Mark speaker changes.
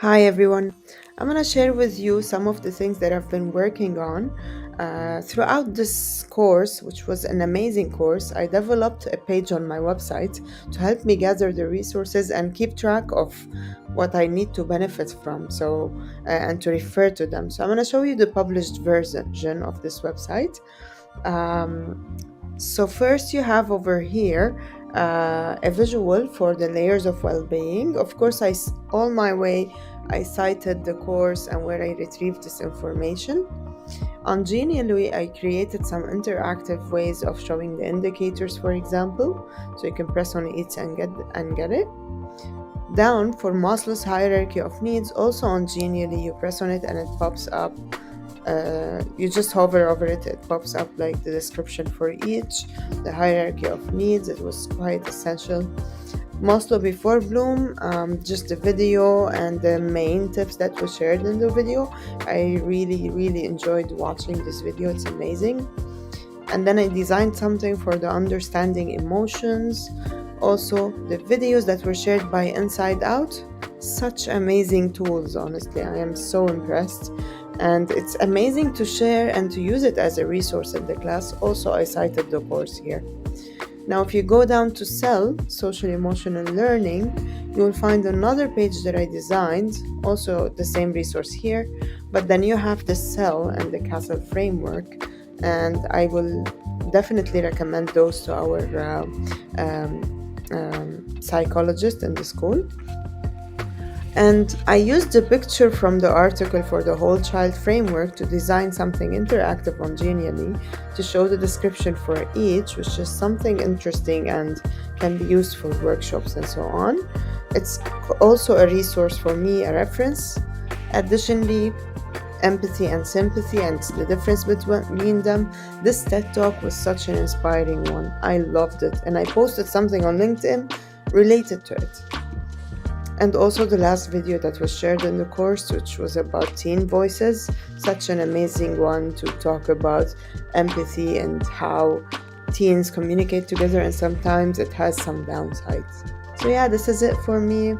Speaker 1: Hi everyone. I'm gonna share with you some of the things that I've been working on. Throughout this course, which was an amazing course, I developed a page on my website to help me gather the resources and keep track of what I need to benefit from, and to refer to them. So I'm gonna show you the published version of this website. Um, so first you have over here a visual for the layers of well-being. Of course, all my way I cited the course and where I retrieved this information. On Genially, I created some interactive ways of showing the indicators, for example, so you can press on it and get it. Down for Maslow's hierarchy of needs, also on Genially, you press on it and it pops up. You just hover over it, it pops up like the description for each, the hierarchy of needs. It was quite essential. Maslow before Bloom, just the video and the main tips that were shared in the video. I really enjoyed watching this video, it's amazing. And then I designed something for the understanding emotions. Also, the videos that were shared by Inside Out, such amazing tools, honestly. I am so impressed. And it's amazing to share and to use it as a resource in the class. Also, I cited the course here. Now, if you go down to Cell, Social Emotional Learning, you will find another page that I designed, also the same resource here, but then you have the Cell and the Castle framework, and I will definitely recommend those to our psychologist in the school. And I used the picture from the article for the whole child framework to design something interactive on Genially to show the description for each, which is something interesting and can be used for workshops and so on. It's also a resource for me, a reference. Additionally, empathy and sympathy and the difference between them. This TED Talk was such an inspiring one. I loved it, and I posted something on LinkedIn related to it. And also the last video that was shared in the course, which was about teen voices, such an amazing one to talk about empathy and how teens communicate together, and sometimes it has some downsides. So yeah, this is it for me.